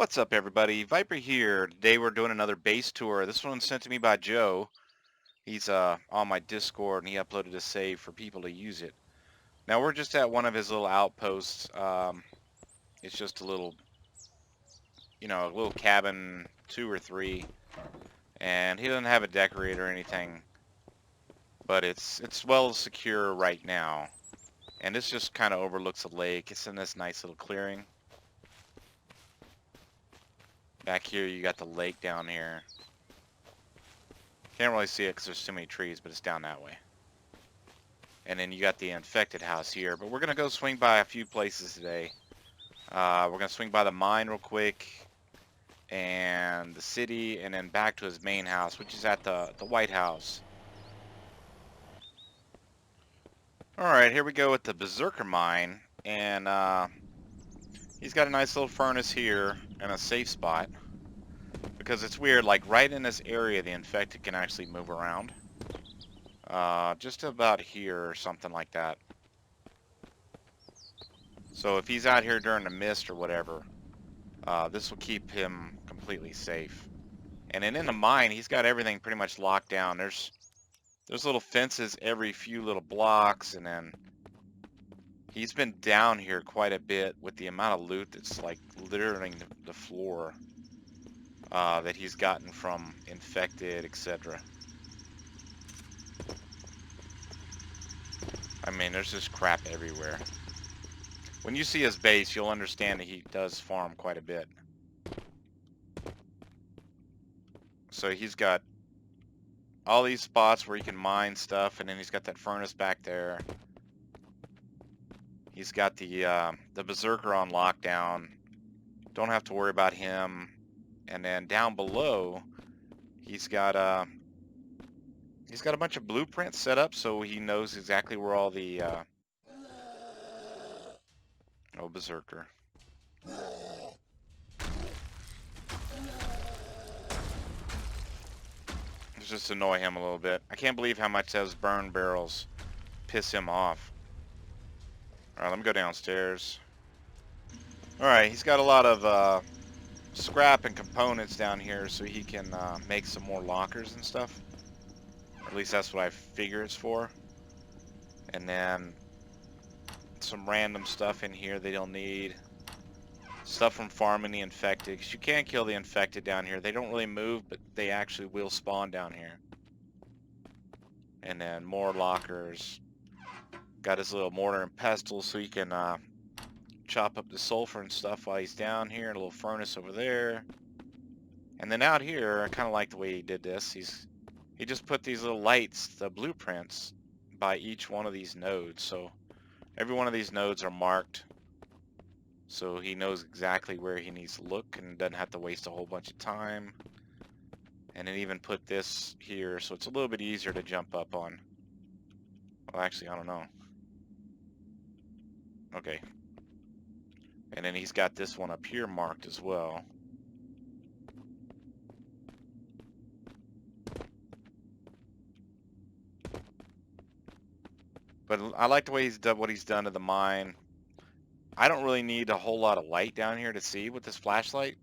What's up, everybody? Viper here. Today we're doing another base tour. This one's sent to me by Joe. He's on my Discord, and he uploaded a save for people to use it. Now we're just at one of his little outposts. It's just a little, a little cabin, 2 or 3, and he doesn't have a decorator or anything, but it's well secure right now. And this just kind of overlooks a lake. It's in this nice little clearing. Back here, you got the lake down here. Can't really see it because there's too many trees, but it's down that way. And then you got the infected house here. But we're going to go swing by a few places today. We're going to swing by the mine real quick, and the city, and then back to his main house, which is at the White House. Alright, here we go with the Berserker Mine. And he's got a nice little furnace here and a safe spot. Because it's weird, like right in this area the infected can actually move around. Just about here or something like that. So if he's out here during the mist or whatever, this will keep him completely safe. And then in the mine, he's got everything pretty much locked down. There's little fences every few little blocks, and then he's been down here quite a bit with the amount of loot that's like littering the floor that he's gotten from infected, etc. I mean, there's just crap everywhere. When you see his base, you'll understand that he does farm quite a bit. So he's got all these spots where he can mine stuff, and then he's got that furnace back there. He's got the Berserker on lockdown. Don't have to worry about him. And then down below, he's got a bunch of blueprints set up, so he knows exactly where all the oh, Berserker. Just annoy him a little bit. I can't believe how much those burn barrels piss him off. Alright, let me go downstairs. Alright, he's got a lot of scrap and components down here so he can make some more lockers and stuff. Or at least that's what I figure it's for. And then some random stuff in here they don't need. Stuff from farming the infected, because you can't kill the infected down here. They don't really move, but they actually will spawn down here. And then more lockers. Got his little mortar and pestle so he can chop up the sulfur and stuff while he's down here. A little furnace over there. And then out here, I kind of like the way he did this. He just put these little lights, the blueprints, by each one of these nodes. So every one of these nodes are marked, so he knows exactly where he needs to look and doesn't have to waste a whole bunch of time. And then even put this here, so it's a little bit easier to jump up on. Well, actually, I don't know. Okay. And then he's got this one up here marked as well. But I like the way he's done what he's done to the mine. I don't really need a whole lot of light down here to see with this flashlight,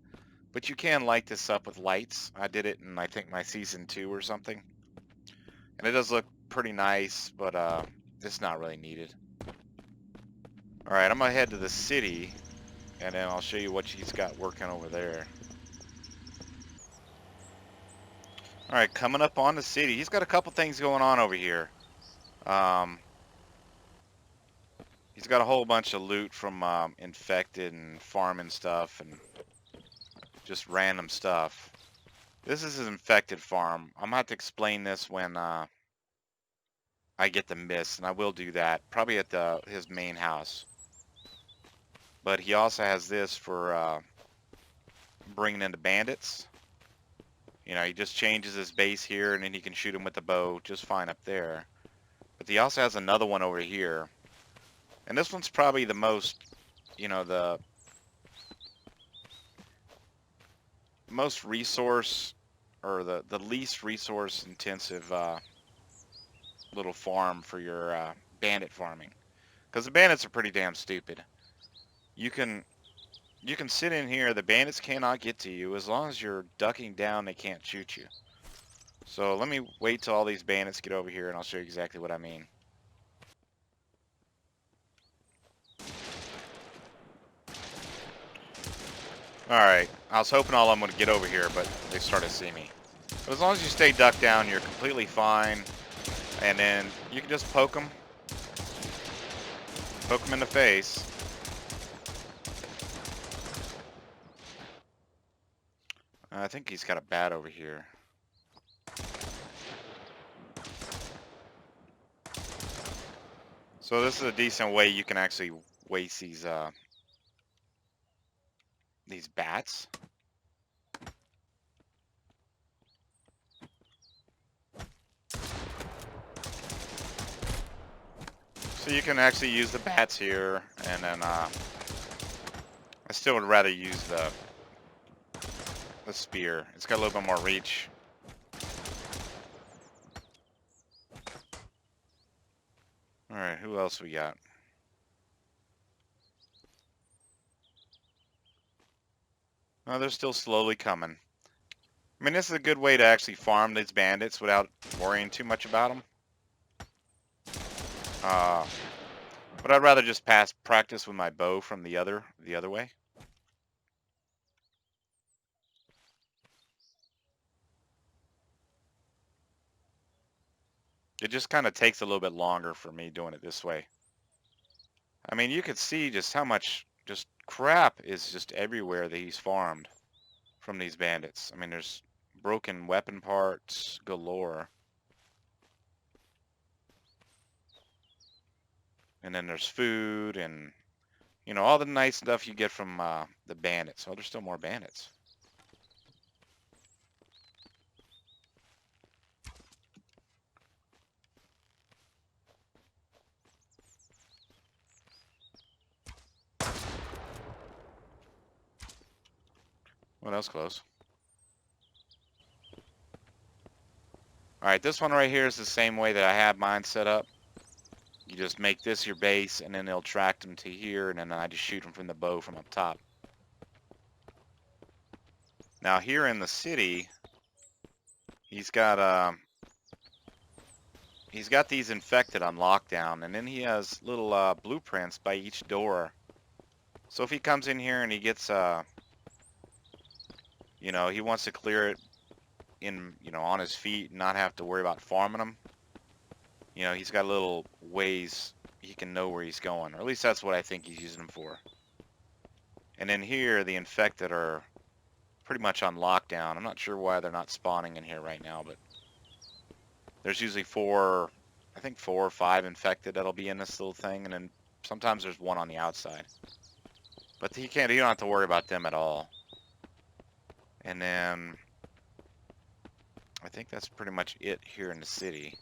but you can light this up with lights. I did it in, I think, my season 2 or something. And it does look pretty nice, but it's not really needed. Alright, I'm gonna head to the city, and then I'll show you what he's got working over there. Alright, coming up on the city. He's got a couple things going on over here. He's got a whole bunch of loot from infected and farming stuff and just random stuff. This is his infected farm. I'm gonna have to explain this when I get the mist, and I will do that probably at his main house. But he also has this for bringing in the bandits. You know, he just changes his base here, and then he can shoot them with the bow just fine up there. But he also has another one over here. And this one's probably the most, the most resource, or the least resource intensive little farm for your bandit farming. Because the bandits are pretty damn stupid. You can You can sit in here. The bandits cannot get to you. As long as you're ducking down, they can't shoot you. So let me wait till all these bandits get over here, and I'll show you exactly what I mean. Alright, I was hoping all of them would get over here, but they started to see me. But as long as you stay ducked down, you're completely fine. And then you can just poke them. Poke them in the face. I think he's got a bat over here. So this is a decent way you can actually waste these bats. So you can actually use the bats here, and then I still would rather use the spear. It's got a little bit more reach. Alright, who else we got? Oh, they're still slowly coming. I mean, this is a good way to actually farm these bandits without worrying too much about them. But I'd rather just practice with my bow from the other way. It just kind of takes a little bit longer for me doing it this way. I mean, you could see just how much just crap is just everywhere that he's farmed from these bandits. I mean, there's broken weapon parts galore. And then there's food and, you know, all the nice stuff you get from the bandits. Oh, there's still more bandits. What else close? Alright, this one right here is the same way that I have mine set up. You just make this your base, and then they'll track them to here, and then I just shoot them from the bow from up top. Now here in the city, he's got these infected on lockdown, and then he has little blueprints by each door. So if he comes in here and he gets you know, he wants to clear it in, you know, on his feet and not have to worry about farming them. You know, he's got little ways he can know where he's going, or at least that's what I think he's using them for. And then here, the infected are pretty much on lockdown. I'm not sure why they're not spawning in here right now, but there's usually I think 4 or 5 infected that'll be in this little thing, and then sometimes there's one on the outside. But you don't have to worry about them at all. And then I think that's pretty much it here in the city.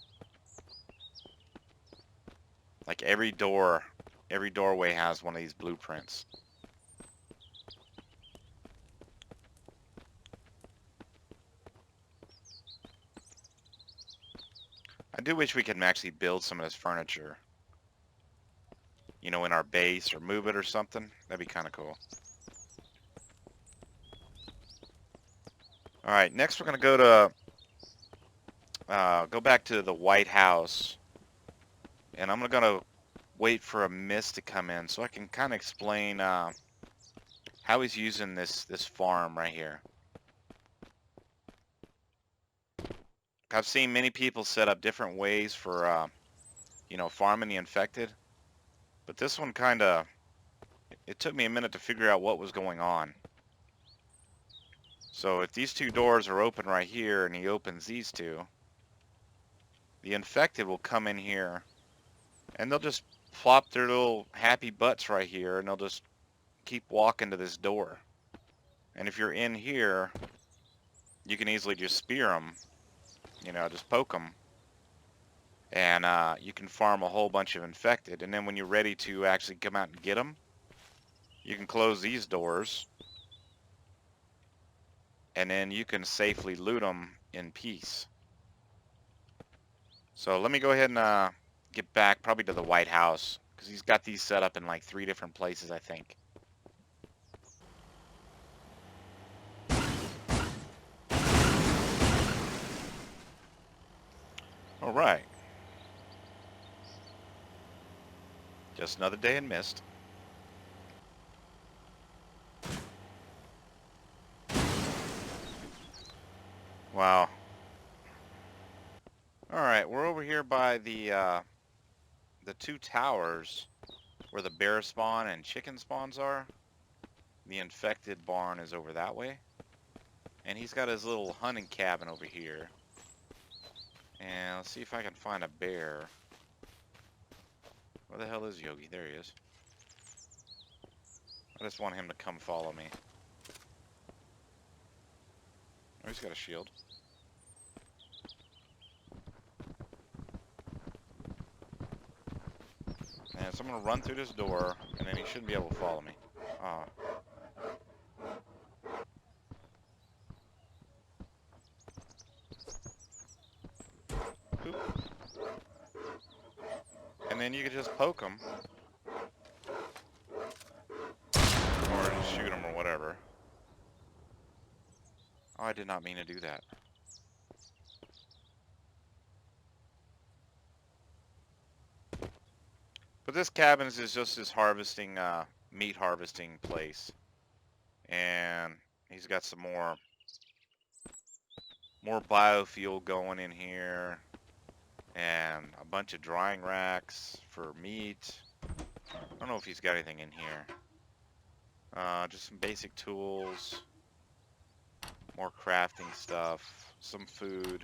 Like every doorway has one of these blueprints. I do wish we could actually build some of this furniture, you know, in our base, or move it or something. That'd be kind of cool. All right, next we're gonna go back to the White House, and I'm gonna wait for a mist to come in so I can kind of explain how he's using this farm right here. I've seen many people set up different ways for you know, farming the infected, but this one it took me a minute to figure out what was going on. So if these 2 doors are open right here and he opens these 2, the infected will come in here and they'll just plop their little happy butts right here, and they'll just keep walking to this door. And if you're in here, you can easily just spear them, you know, just poke them, and you can farm a whole bunch of infected. And then when you're ready to actually come out and get them, you can close these doors, and then you can safely loot them in peace. So let me go ahead and get back probably to the White House, because he's got these set up in like 3 different places, I think. Alright. Just another day in mist. Wow. Alright, we're over here by the two towers where the bear spawn and chicken spawns are. The infected barn is over that way. And he's got his little hunting cabin over here. And let's see if I can find a bear. Where the hell is Yogi? There he is. I just want him to come follow me. Oh, he's got a shield. And so I'm going to run through this door, and then he shouldn't be able to follow me. Poop. And then you can just poke him. Or just shoot him or whatever. Oh, I did not mean to do that. But this cabin is just his harvesting, meat harvesting place. And he's got some more biofuel going in here. And a bunch of drying racks for meat. I don't know if he's got anything in here. Just some basic tools. More crafting stuff. Some food.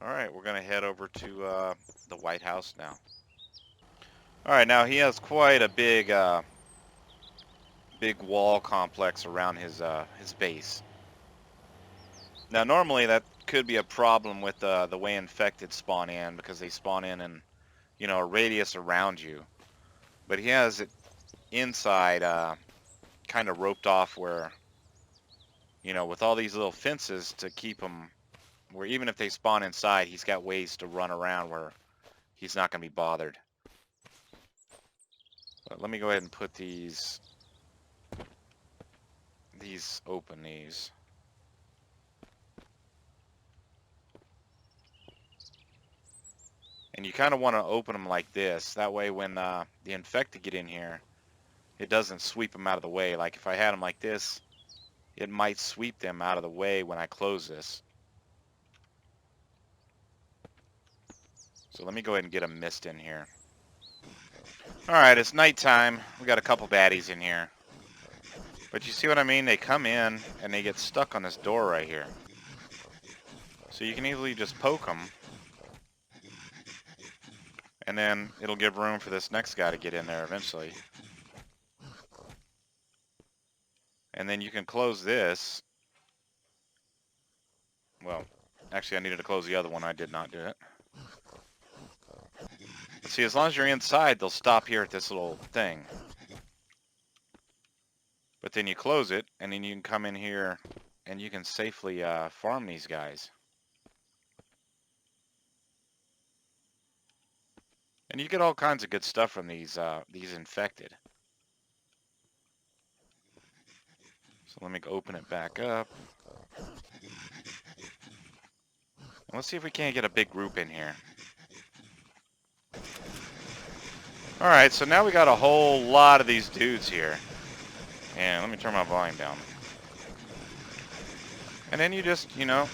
Alright, we're going to head over to the White House now. Alright, now he has quite a big big wall complex around his base. Now normally that could be a problem with the way infected spawn in, because they spawn in, you know, a radius around you. But he has it inside kind of roped off where, you know, with all these little fences to keep them, where even if they spawn inside, he's got ways to run around where he's not going to be bothered. But let me go ahead and put these open, these. And you kind of want to open them like this. That way when the infected get in here, it doesn't sweep them out of the way. Like if I had them like this, it might sweep them out of the way when I close this. So let me go ahead and get a mist in here. Alright, it's nighttime. We got a couple baddies in here. But you see what I mean? They come in and they get stuck on this door right here. So you can easily just poke them. And then it'll give room for this next guy to get in there eventually. And then you can close this. Well, actually I needed to close the other one. I did not do it. But see, as long as you're inside, they'll stop here at this little thing. But then you close it, and then you can come in here, and you can safely farm these guys. And you get all kinds of good stuff from these infected. So let me open it back up. And let's see if we can't get a big group in here. Alright, so now we got a whole lot of these dudes here. And let me turn my volume down. And then you just, you know,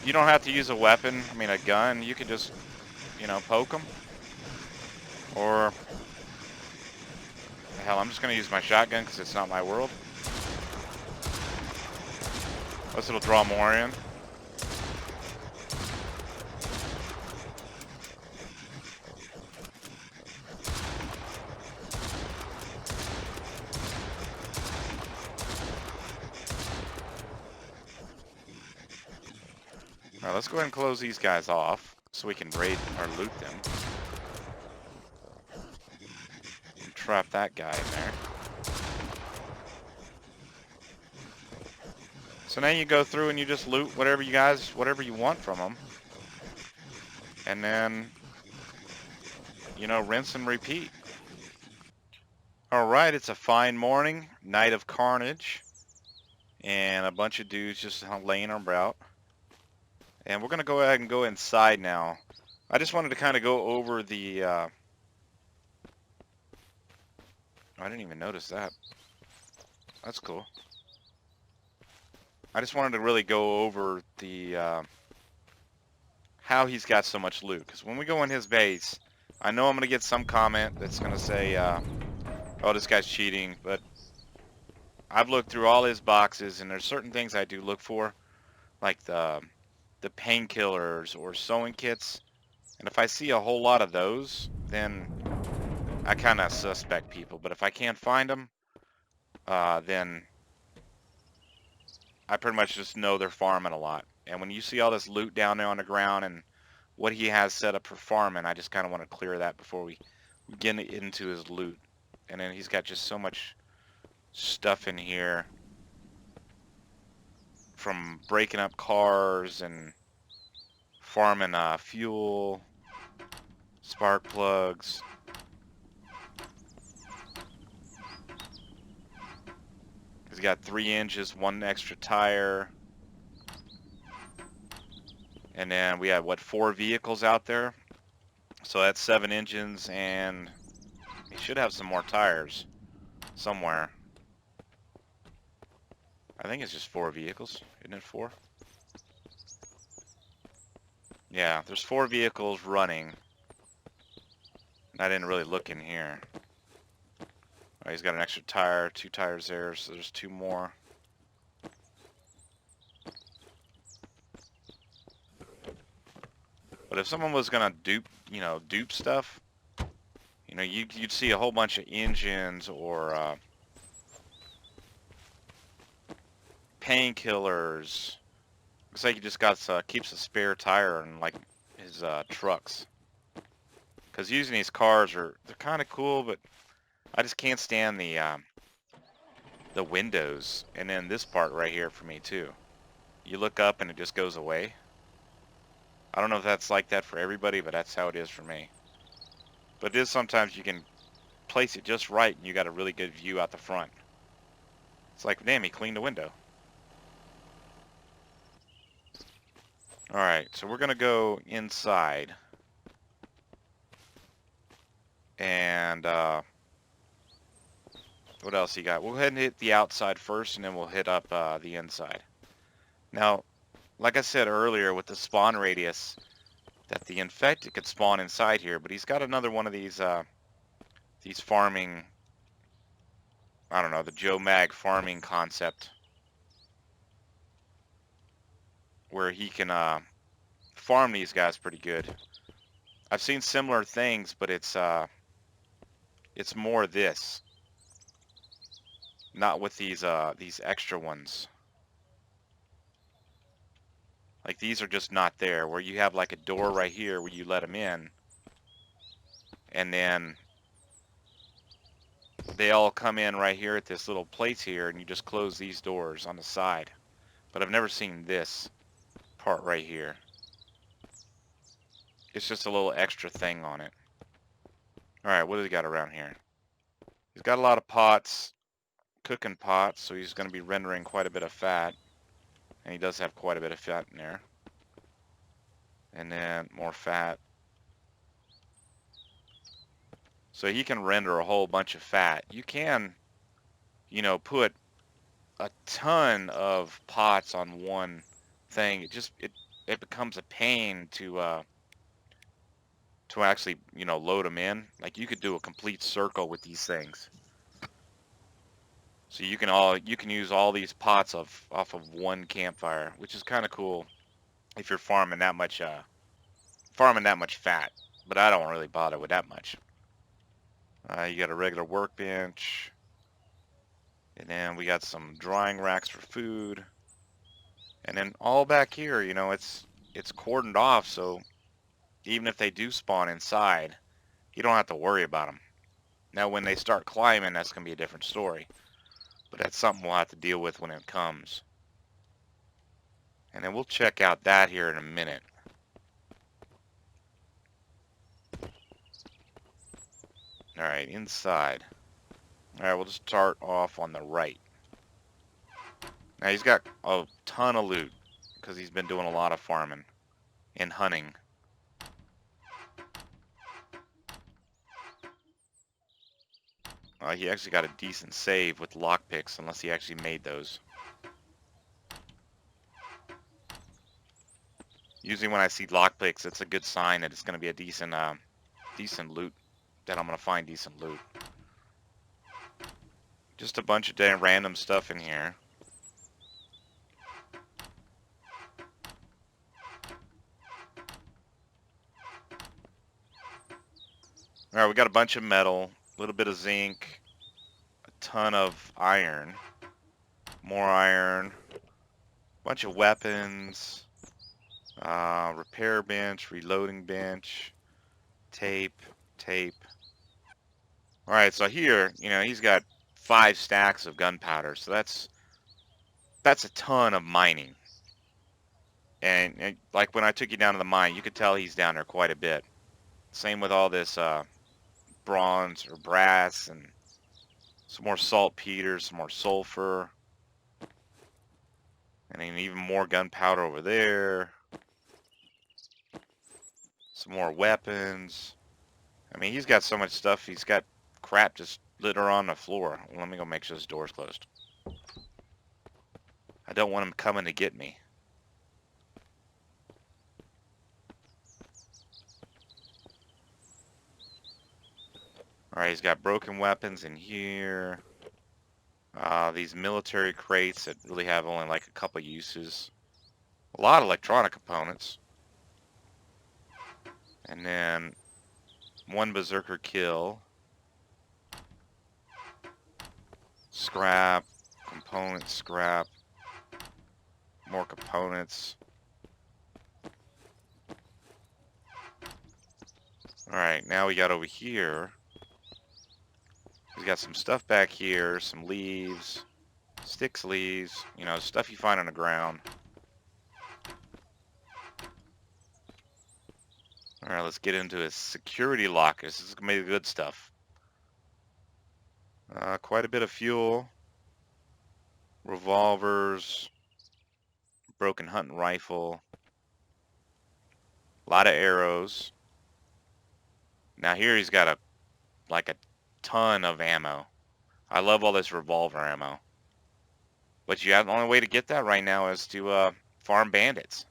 you don't have to use a weapon, I mean a gun. You could just, you know, poke them. Or, hell, I'm just going to use my shotgun because it's not my world. Plus it'll draw more in. Alright, let's go ahead and close these guys off so we can raid or loot them. And trap that guy in there. So now you go through and you just loot whatever you want from them. And then, you know, rinse and repeat. Alright, it's a fine morning, night of carnage. and a bunch of dudes just laying about. And we're going to go ahead and go inside now. I just wanted to kind of go over the... I didn't even notice that. That's cool. I just wanted to really go over the... how he's got so much loot. Because when we go in his base, I know I'm going to get some comment that's going to say, oh, this guy's cheating. But I've looked through all his boxes, and there's certain things I do look for, like the painkillers or sewing kits. And if I see a whole lot of those, then I kind of suspect people. But if I can't find them, then I pretty much just know they're farming a lot. And when you see all this loot down there on the ground and what he has set up for farming, I just kind of want to clear that before we get into his loot. And then he's got just so much stuff in here, from breaking up cars and farming fuel, spark plugs. He's got 3 inches, 1 extra tire. And then we have, what, 4 vehicles out there? So that's 7 engines, and he should have some more tires somewhere. I think it's just 4 vehicles. Isn't it 4? Yeah, there's 4 vehicles running. I didn't really look in here. Oh, he's got an extra tire, 2 tires there, so there's 2 more. But if someone was gonna dupe stuff, you'd see a whole bunch of engines or painkillers. Looks like he just keeps a spare tire in like his trucks. Because using these cars they're kind of cool, but I just can't stand the windows, and then this part right here for me too. You look up and it just goes away. I don't know if that's like that for everybody, but that's how it is for me. But it is sometimes you can place it just right and you got a really good view out the front. It's like, damn, he cleaned the window. Alright, so we're going to go inside. And, what else you got? We'll go ahead and hit the outside first, and then we'll hit up the inside. Now, like I said earlier with the spawn radius, that the infected could spawn inside here, but he's got another one of these farming, I don't know, the JoeMag farming concept, where he can farm these guys pretty good. I've seen similar things, but it's more this, not with these extra ones. Like, these are just not there, where you have like a door right here where you let them in, and then they all come in right here at this little place here, and you just close these doors on the side. But I've never seen this part right here. It's just a little extra thing on it. Alright, what does he got around here? He's got a lot of pots, cooking pots, so he's going to be rendering quite a bit of fat. And he does have quite a bit of fat in there. And then more fat. So he can render a whole bunch of fat. You can, put a ton of pots on one thing. It becomes a pain to actually, load them in. Like, you could do a complete circle with these things. So you can use all these pots off of one campfire, which is kind of cool if you're farming that much fat. But I don't really bother with that much. You got a regular workbench, and then we got some drying racks for food, and then all back here, it's cordoned off, so even if they do spawn inside, you don't have to worry about them. Now, when they start climbing, that's going to be a different story. But that's something we'll have to deal with when it comes. And then we'll check out that here in a minute. Alright, inside. Alright, we'll just start off on the right. Now he's got a ton of loot because he's been doing a lot of farming and hunting. He actually got a decent save with lockpicks, unless he actually made those. Usually when I see lockpicks, it's a good sign that it's going to be a decent, decent loot. That I'm going to find decent loot. Just a bunch of damn random stuff in here. Alright, we got a bunch of metal, a little bit of zinc, a ton of iron, more iron, bunch of weapons, repair bench, reloading bench, tape. Alright, so here, you know, he's got 5 stacks of gunpowder, so that's a ton of mining. And like when I took you down to the mine, you could tell he's down there quite a bit. Same with all this bronze or brass and some more saltpeter, some more sulfur, and then even more gunpowder over there. Some more weapons. I mean, he's got so much stuff. He's got crap just litter on the floor. Let me go make sure this door's closed. I don't want him coming to get me. Alright, he's got broken weapons in here. These military crates that really have only like a couple uses. A lot of electronic components. And then one Berserker kill. Scrap. Component scrap. More components. Alright, now we got over here. He's got some stuff back here, some leaves, sticks leaves, you know, stuff you find on the ground. Alright, let's get into his security lockers. This is going to be the good stuff. Quite a bit of fuel, revolvers, broken hunting rifle, a lot of arrows. Now here he's got like a ton of ammo. I love all this revolver ammo. But the only way to get that right now is to farm bandits.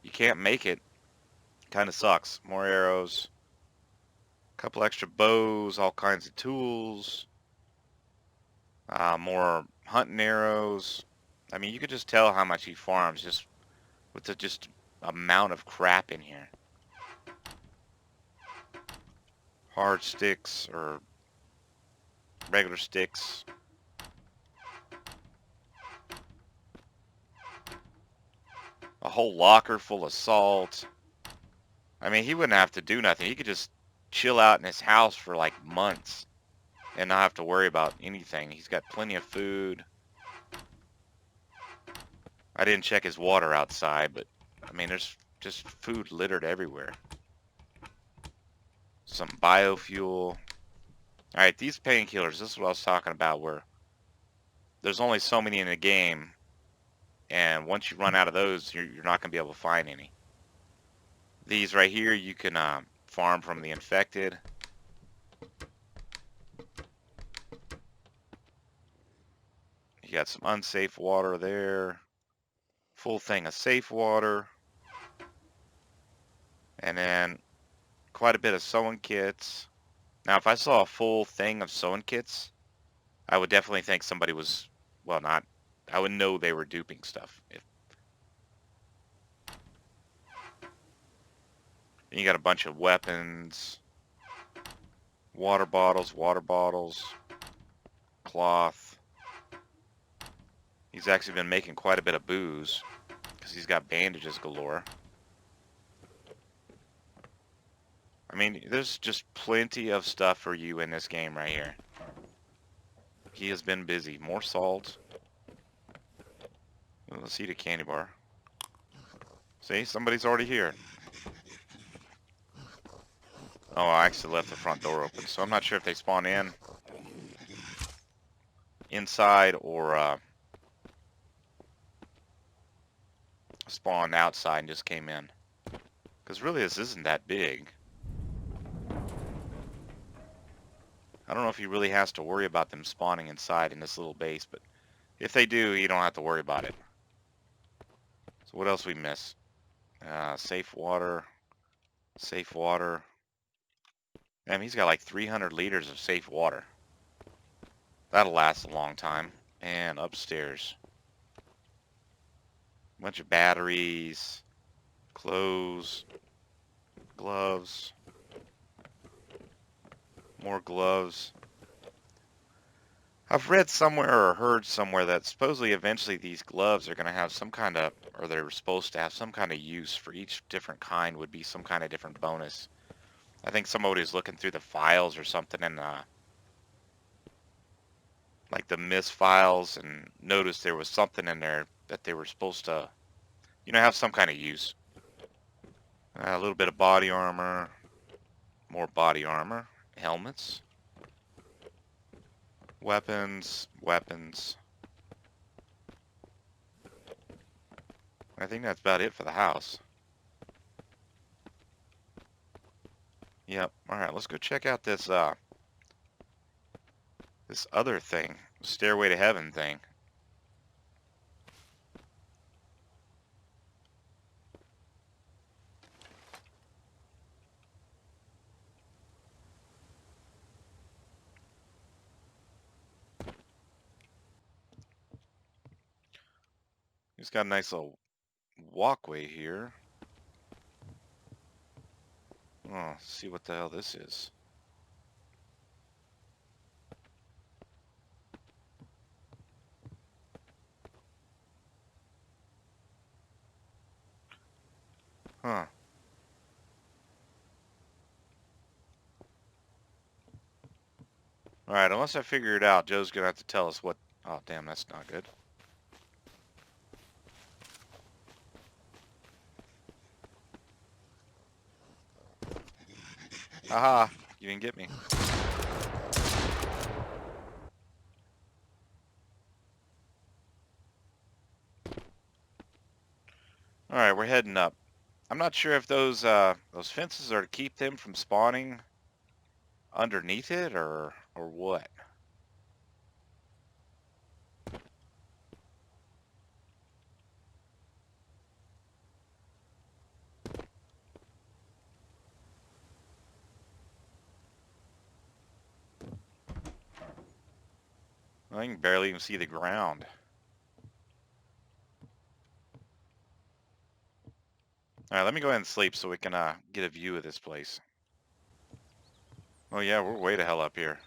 You can't make it. Kind of sucks. More arrows, a couple extra bows, all kinds of tools, more hunting arrows. I mean, you could just tell how much he farms just with the just amount of crap in here. Hard sticks or regular sticks. A whole locker full of salt. I mean, he wouldn't have to do nothing. He could just chill out in his house for like months and not have to worry about anything. He's got plenty of food. I didn't check his water outside, but I mean, there's just food littered everywhere. Some biofuel. Alright, these painkillers, this is what I was talking about, where there's only so many in the game, and once you run out of those, you're not going to be able to find any. These right here, you can farm from the infected. You got some unsafe water there. Full thing of safe water. And then quite a bit of sewing kits. Now, if I saw a full thing of sewing kits, I would definitely think somebody was, well, not, I would know they were duping stuff. And you got a bunch of weapons, water bottles, cloth. He's actually been making quite a bit of booze because he's got bandages galore. I mean, there's just plenty of stuff for you in this game right here. He has been busy. More salt. Let's eat a candy bar. See, somebody's already here. Oh, I actually left the front door open, so I'm not sure if they spawn inside or spawned outside and just came in. Because really this isn't that big. I don't know if he really has to worry about them spawning inside in this little base, but if they do, you don't have to worry about it. So what else we miss? Safe water. Safe water. Damn, he's got like 300 liters of safe water. That'll last a long time. And upstairs. Bunch of batteries. Clothes. Gloves. More gloves. I've read somewhere or heard somewhere that supposedly eventually these gloves are going to have some kind of, or they're supposed to have some kind of use for each different kind would be some kind of different bonus. I think somebody was looking through the files or something and like the miss files and noticed there was something in there that they were supposed to, have some kind of use. A little bit of body armor, more body armor, helmets, weapons. I think that's about it for the house. Yep. All right, let's go check out this this other thing, Stairway to Heaven thing. He's got a nice little walkway here. Oh, let's see what the hell this is. Huh. Alright, unless I figure it out, Joe's gonna have to tell us what... Oh, damn, that's not good. Aha! You didn't get me. Alright, we're heading up. I'm not sure if those fences are to keep them from spawning underneath it or what. I can barely even see the ground. Alright, let me go ahead and sleep so we can get a view of this place. Oh yeah, we're way the hell up here.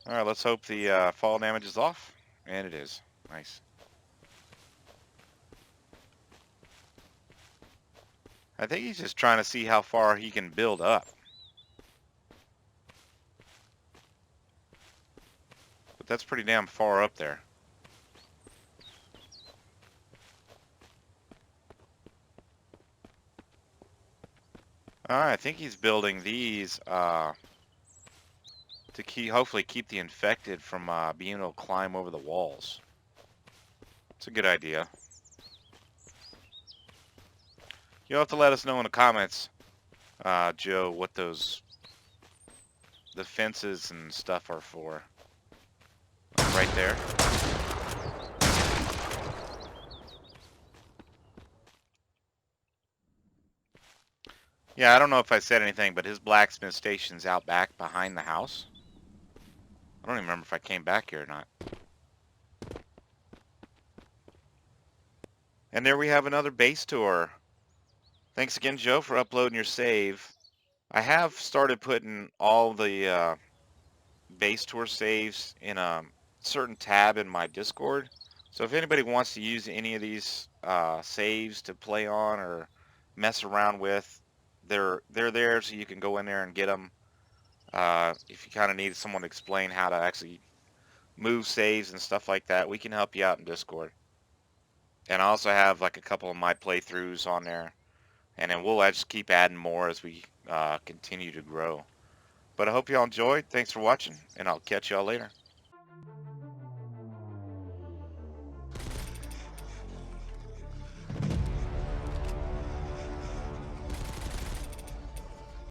Alright, let's hope the fall damage is off. And it is. Nice. I think he's just trying to see how far he can build up. But that's pretty damn far up there. Alright, I think he's building these to hopefully keep the infected from being able to climb over the walls. It's a good idea. You'll have to let us know in the comments, Joe, what the fences and stuff are for. Right there. Yeah, I don't know if I said anything, but his blacksmith station's out back behind the house. I don't even remember if I came back here or not. And there we have another base tour. Thanks again, Joe, for uploading your save. I have started putting all the base tour saves in a certain tab in my Discord. So if anybody wants to use any of these saves to play on or mess around with, they're there so you can go in there and get them. If you kind of need someone to explain how to actually move saves and stuff like that, we can help you out in Discord. And I also have like a couple of my playthroughs on there. And then we'll just keep adding more as we continue to grow. But I hope y'all enjoyed. Thanks for watching, and I'll catch y'all later.